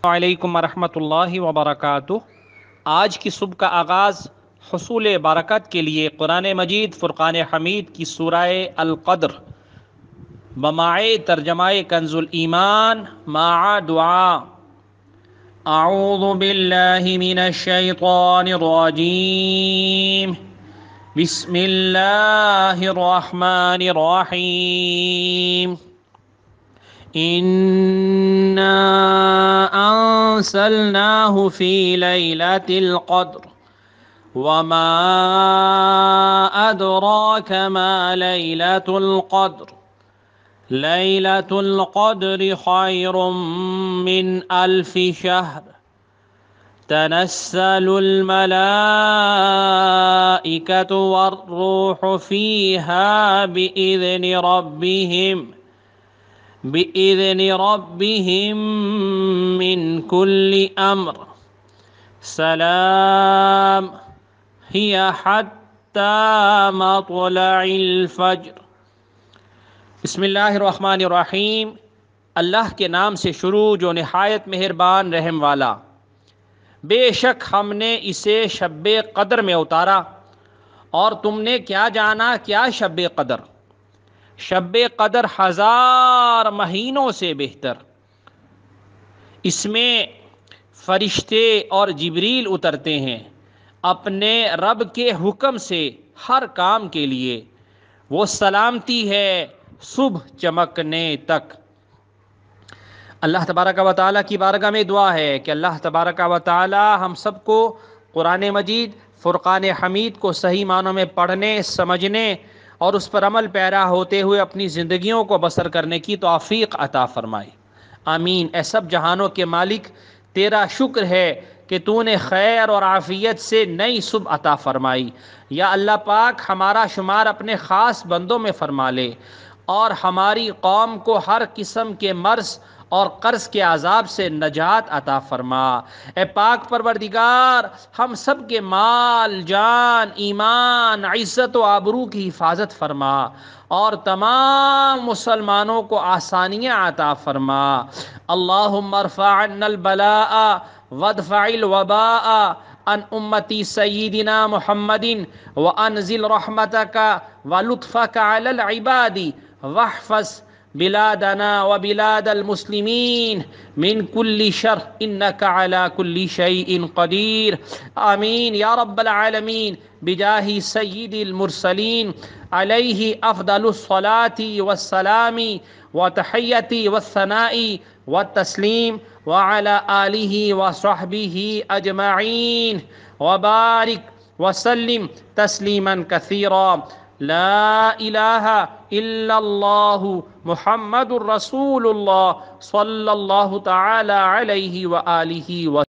علیکم ورحمۃ اللہ وبرکاتہ۔ آج کی صبح کا آغاز حصول برکت کے لیے قرآن مجید فرقان حمید کی سورہ القدر بماعِ ترجمہ کنز الایمان مع دعا۔ اعوذ باللہ من الشیطان الرجیم، بسم اللہ الرحمن الرحیم۔ إنا أنزلناه في ليلة القدر وما أدراك ما ليلة القدر ليلة القدر خير من 1000 شهر تنزل الملائكة والروح فيها بإذن ربهم من كل أمر سلام هي حتى مطلع الفجر۔ بسم اللہ الرحمن الرحیم۔ اللہ کے نام سے شروع جو نہایت مہربان رحم والا۔ بے شک ہم نے اسے شب قدر میں اتارا، اور تم نے کیا جانا کیا شب قدر؟ شب قدر 1000 مہینوں سے بہتر۔ اس میں فرشتے اور جبریل اترتے ہیں اپنے رب کے حکم سے ہر کام کے لیے۔ وہ سلامتی ہے صبح چمکنے تک۔ اللہ تبارک و تعالیٰ کی بارگاہ میں دعا ہے کہ اللہ تبارک و تعالیٰ ہم سب کو قرآن مجید فرقان حمید کو صحیح معنوں میں پڑھنے، سمجھنے اور اس پر عمل پیرا ہوتے ہوئے اپنی زندگیوں کو بسر کرنے کی توفیق عطا فرمائے، آمین۔ اے سب جہانوں کے مالک، تیرا شکر ہے کہ تو نے خیر اور عافیت سے نئی صبح عطا فرمائی۔ یا اللہ پاک، ہمارا شمار اپنے خاص بندوں میں فرما لے، اور ہماری قوم کو ہر قسم کے مرض اور قرض کے عذاب سے نجات عطا فرما۔ اے پاک پروردگار، ہم سب کے مال، جان، ایمان، عزت و آبرو کی حفاظت فرما، اور تمام مسلمانوں کو آسانیاں عطا فرما۔ اللہم ارفع عنا البلاء وادفع الوباء عن امتی سیدنا محمد وانزل رحمتک ولطفک علی العباد واحفظ بلادنا وبلاد المسلمین من كل شر انك على كل شيء قدیر، آمین یا رب العالمین۔ بجاہ سید المرسلین علیہ افضل الصلاة والسلام وتحیت والثناء والتسلیم وعلى آلہ وصحبہ اجمعین وبارک وسلم تسلیما کثیرا۔ لا الہ الا اللہ محمد الرسول اللہ صلی اللہ تعالی علیہ وآلہ وسلم۔